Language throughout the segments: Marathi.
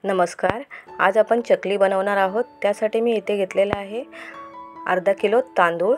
नमस्कार. आज आपण चकली बनवणार आहोत. त्यासाठी मी इथे घेतलेला आहे अर्धा किलो तांदूळ.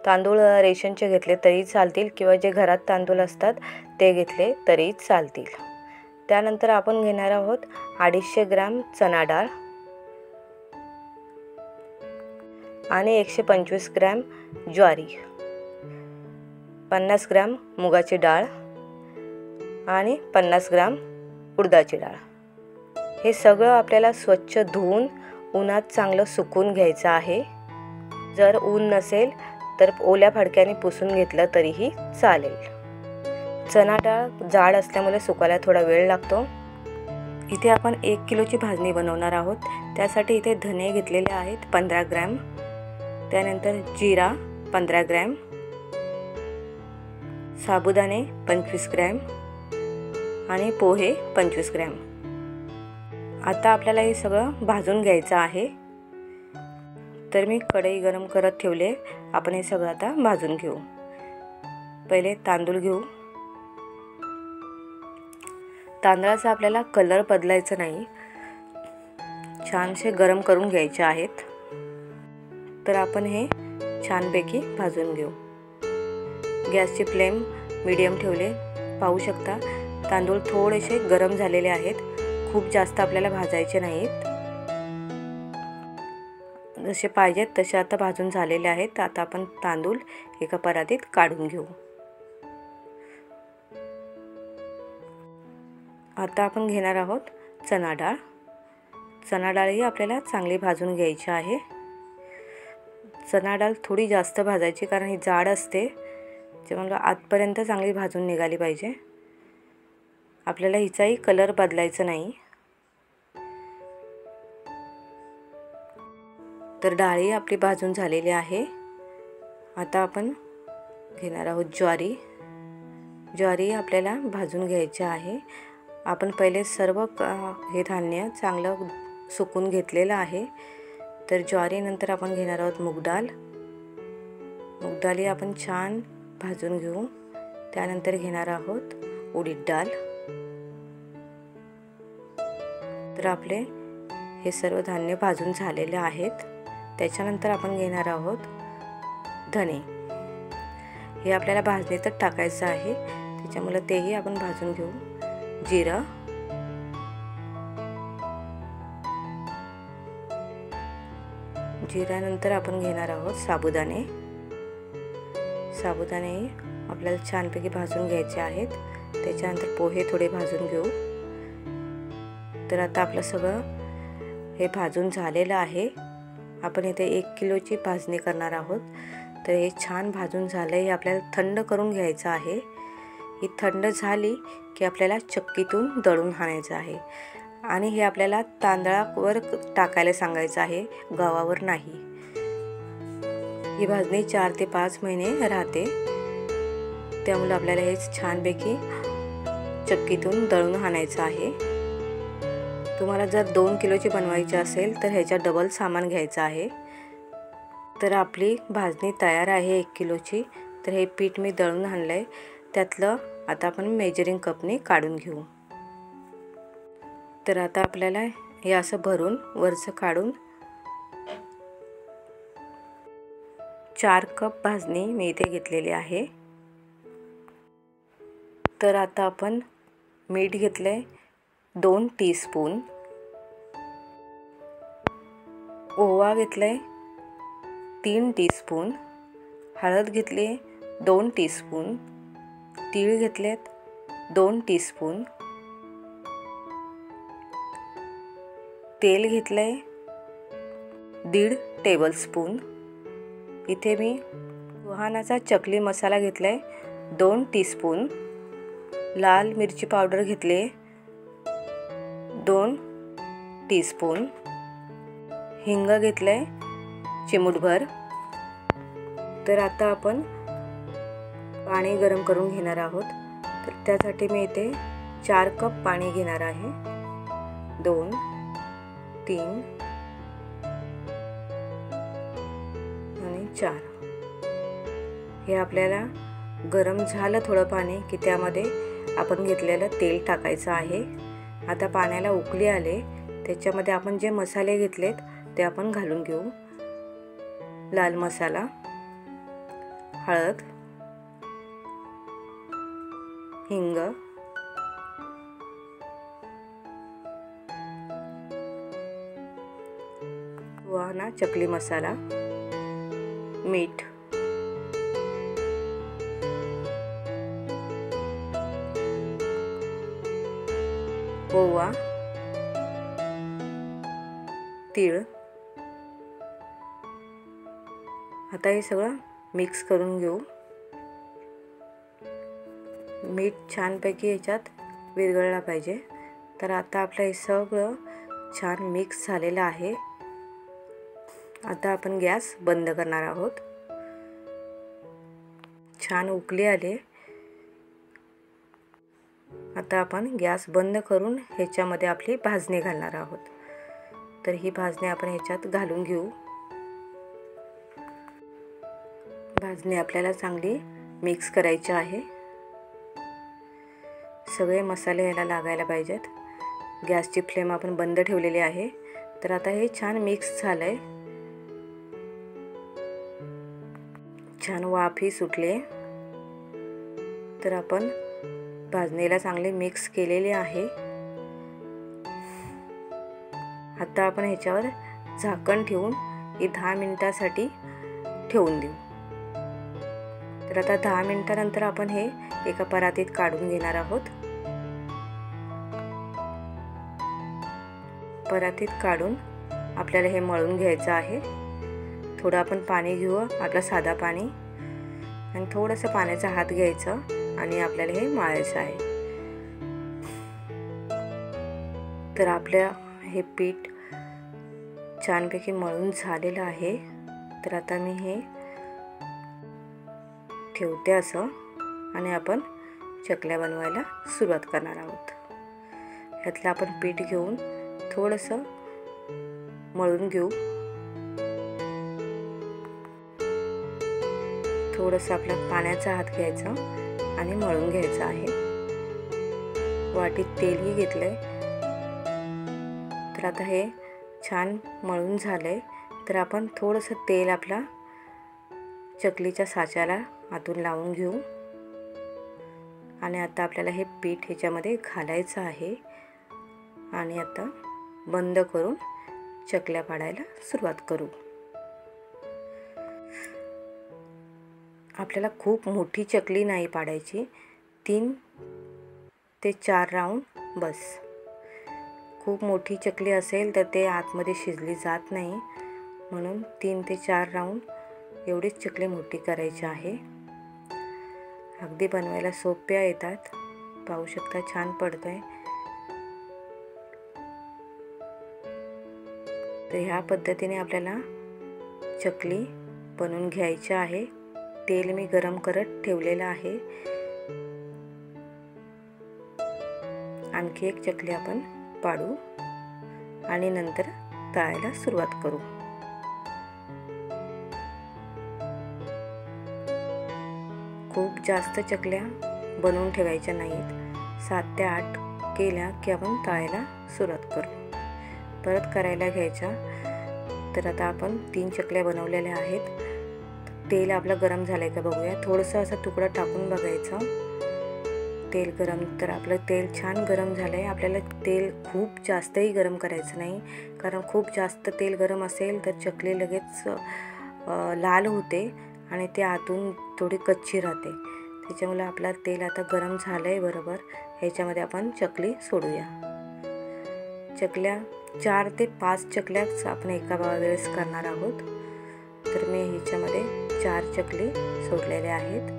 तांदूळ रेशनचे घेतले तरी चालतील किंवा जे घरात तांदूळ असतात ते घेतले तरी चालतील. त्यानंतर आपण घेणार आहोत 250 ग्रॅम चणा डाळ आणि 125 ग्रॅम ज्वारी, 50 ग्रॅम मुगाची डाळ आणि 50 ग्रॅम उडदाची डाळ. हे सगळं आपल्याला स्वच्छ धुवून उन्हात चांगलं सुकून घ्यायचं आहे. जर ऊन नसेल तर ओल्या फडक्याने पुसून घेतलं तरीही चालेल. चणा डाळ जाड असल्यामुळे सुकायला थोडा वेळ लागतो. इथे आपण 1 किलोची भाजणी बनवणार आहोत. त्यासाठी इथे धने घेतलेले आहेत 15 ग्रॅम, त्यानंतर जिरा 15 ग्रॅम, साबुदाणे 25 ग्रॅम आणि पोहे 25 ग्रॅम. आता आपल्याला हे सगळं भाजून घ्यायचं आहे. तर मी कढई गरम करत ठेवले. आपण हे सगळं आता भाजून घेऊ. पहिले तांदूळ घेऊ. तांदळाचा आपल्याला कलर बदलायचा नाही, छानसे गरम करून घ्यायचे आहेत. तर आपण हे छानपैकी भाजून घेऊ. गॅसची फ्लेम मीडियम ठेवले. पाहू शकता तांदूळ थोडेसे गरम झालेले आहेत. खूप जास्त आपल्याला भाजायचे नाहीत. जसे पाहिजेत तसे आता भाजून झालेले आहेत. आता आपण तांदूळ एका परातीत काढून घेऊ. आता आपण घेणार आहोत चणा डाळ. चणा डाळही आपल्याला चांगली भाजून घ्यायची आहे. चणा डाळ थोडी जास्त भाजायची कारण ही जाड असते, त्यामुळे आतपर्यंत चांगली भाजून निघाली पाहिजे. आपल्याला हिचाही कलर बदलायचा नाही. तर डाळी आपली भाजून झालेली आहे. आता आपण घेणार आहोत ज्वारी. ज्वारी आपल्याला भाजून घ्यायची आहे. आपण पहिले सर्व हे धान्य चांगलं सुकून घेतलेलं आहे. तर ज्वारी नंतर आपण घेणार आहोत मूग डाळ. मूग डाळी आपण छान भाजून घेऊ. त्यानंतर घेणार आहोत उडीद डाळ. तर आपले हे सर्व धान्य भाजून झालेले आहेत. त्याच्यानंतर आपण घेणार आहोत धने. हे आपल्याला भाजणीतच टाकायचं आहे, त्याच्यामुळे तेही आपण भाजून घेऊ. जिरं, जिऱ्यानंतर आपण घेणार आहोत साबुदाणे. साबुदाणेही आपल्याला छानपैकी भाजून घ्यायचे आहेत. त्याच्यानंतर पोहे थोडे भाजून घेऊ. तर आता आपलं सगळं हे भाजून झालेलं आहे. आपण इथे 1 किलोची भाजणी करणार आहोत. तर हे छान भाजून झालं. हे आपल्याला थंड करून घ्यायचं आहे. ही थंड झाली की आपल्याला चक्कीतून दळून आणायचं आहे आणि हे आपल्याला तांदळावर टाकायला सांगायचं आहे, गव्हावर नाही. ही भाजणी 4 ते 5 महिने राहते, त्यामुळे आपल्याला हे छानपैकी चक्कीतून दळून आणायचं आहे. तुम्हाला जर 2 किलोची बनवायची असेल तर ह्याच्या डबल सामान घ्यायचं आहे. तर आपली भाजणी तयार आहे 1 किलोची. तर हे पीठ मी दळून आणलं आहे. त्यातलं आता आपण मेजरिंग कपने काढून घेऊ. तर आता आपल्याला हे असं भरून वरचं काढून 4 कप भाजणी मी इथे घेतलेली आहे. तर आता आपण मीठ घेतले 2 टीस्पून, ओवा घेतले 3 टीस्पून, हळद घेतली 2 टीस्पून, तीळ घेतलेत 2 टीस्पून, तेल घेतले 1.5 टेबलस्पून. इथे मी सुहानाचा चकली मसाला घेतलाय 2 टीस्पून, लाल मिरची पावडर घेतले 2 टीस्पून, हिंग घेतले चिमूटभर. तर आता आपण पाणी गरम करून घेणार आहोत. तर त्यासाठी मी इथे 4 कप पाणी घेणार आहे. 2, 3 आणि 4. हे आपल्याला गरम झालं थोडं पाणी की त्यामध्ये आपण घेतलेलं तेल टाकायचं आहे आता पाण्याला उकळी आले, त्याच्यामध्ये आपण जे मसाले घेतलेत ते आपण घालून घेऊ. लाल मसाला, हळद, हिंग, सुहाना चकली मसाला, मीठ, ओवा, तीळ. आता हे सगळं मिक्स करून घेऊ. मीठ छानपैकी याच्यात विरघळला पाहिजे. तर आता आपलं हे सगळं छान मिक्स झालेलं आहे. आता आपण गॅस बंद करणार आहोत. छान उकळी आले. आता आपण गॅस बंद करून ह्याच्यामध्ये आपली भाजणी घालणार आहोत. तर ही भाजणी आपण ह्याच्यात घालून घेऊ. भाजणी आपल्याला चांगली मिक्स करायची आहे. सगळे मसाले याला लागायला पाहिजेत. गॅसची फ्लेम आपण बंद ठेवलेली आहे. तर आता हे छान मिक्स झालंय. छान वाफही सुटले. तर आपण भाजणीला चांगले मिक्स केलेले आहे. आता आपण ह्याच्यावर झाकण ठेवून 10 मिनिटासाठी ठेवून देऊ. तर आता 10 मिनिटानंतर आपण हे एका परातीत काढून घेणार आहोत. परातीत काढून आपल्याला हे मळून घ्यायचं आहे. थोडं आपण पाणी घेऊ, आपलं साधा पाणी, आणि थोडंसं पाण्याचा हात घ्यायचं आणि आपल्याला हे मळायचं आहे. तर आपल्या हे पीठ छानपैकी मळून झालेलं आहे. तर आता मी हे ठेवते असं, आणि आपण चकल्या बनवायला सुरुवात करणार आहोत. ह्यातलं आपण पीठ घेऊन थोडंसं मळून घेऊ. थोडंसं आपला पाण्याचा हात घ्यायचा आणि मळून घ्यायचं आहे. वाटीत तेलही घेतलंय. तर आता हे छान मळून झालंय. तर आपण थोडंसं तेल आपला चकलीच्या साच्याला आतून लावून घेऊ. आणि आता आपल्याला हे पीठ ह्याच्यामध्ये घालायचं आहे. आणि आता बंद करून चकल्या पाडायला सुरुवात करू. आपल्याला खूप मोठी चकली नाही पाडायची. 3 ते 4 राऊंड बस. खूप मोठी चकली असेल तर ते आतमध्ये शिजली जात नाही. म्हणून 3 ते 4 राऊंड एवढीच चकली मोठी करायची आहे. अगदी बनवायला सोप्या येतात. पाहू शकता छान पडतंय. तर ह्या पद्धतीने आपल्याला चकली बनवून घ्यायची आहे. तेल मी गरम करत ठेवलेलं आहे. आणखी एक चकली आपण पाडू आणि नंतर तळायला सुरुवात करू. खूप जास्त चकल्या बनवून ठेवायच्या नाहीत. 7 ते 8 केल्या की आपण तळायला सुरुवात करू. परत करायला घ्यायच्या. तर आता आपण 3 चकल्या बनवलेल्या आहेत. तेल आपलं गरम झालंय का बघूया. थोडंसं असा तुकडा टाकून बघायचं. तेल गरम, तर आपलं तेल छान गरम झालंय. आपल्याला तेल खूप जास्तही गरम करायचं नाही, कारण खूप जास्त तेल गरम असेल तर चकली लगेच लाल होते आणि ते आतून थोडी कच्ची राहते. त्याच्यामुळे आपलं तेल आता गरम झालंय बरोबर. ह्याच्यामध्ये आपण चकली सोडूया. चकल्या 4 ते 5 चकल्याच आपण एका वेळेस करणार आहोत. तर मी ह्याच्यामध्ये 4 चकली सोडलेल्या आहेत.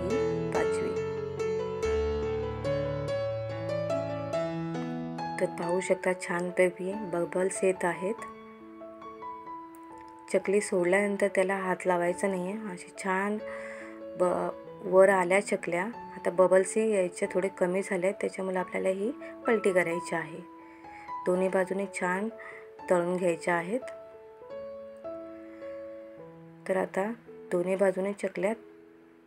ही 5वी. तर पाहू शकता छानपैकी बबल्स येत आहेत. चकली सोडल्यानंतर त्याला हात लावायचा नाही आहे. अशी छान वर आल्या चकल्या. आता बबल्सही यायचे थोडे कमी झाले, त्याच्यामुळे आपल्याला ही पलटी करायची आहे. दोन्ही बाजूने छान तळून घ्यायच्या आहेत. तर आता दोन्ही बाजूने चकल्या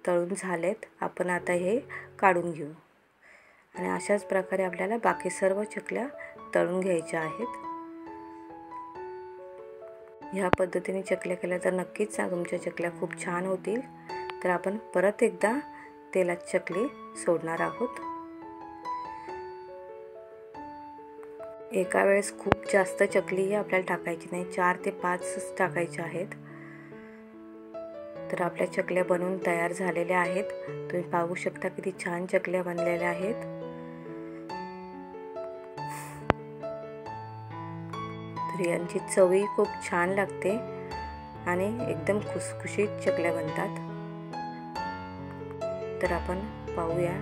तळून झालेत. आपण आता हे काढून घेऊ. आणि अशाच प्रकारे आपल्याला बाकी सर्व चकल्या तळून घ्यायच्या आहेत। ह्या पद्धतीने चकल्या केल्या तर नक्कीच तुमच्या चकल्या खूप छान होतील। तर आपण परत एकदा तेलात चकली सोडणार आहोत। एका वेळेस खूप जास्त चकली आपल्याला टाकायची नाही, 4 ते 5 टाकायच्या आहेत। तर आपल्या चकल्या बनवून तयार झालेल्या आहेत। तुम्ही पाहू शकता किती छान चकल्या बनलेल्या आहेत। तर यांची चवही खूप छान लागते आणि एकदम खुसखुशीत चकल्या बनतात। तर आपण पाहूया,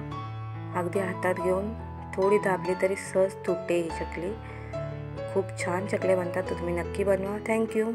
अगदी हातात घेऊन थोडी दाबली तरी सहज तुटते ही चकली। खूप छान चकल्या बनतात, तर तुम्ही नक्की बनवा। थँक्यू।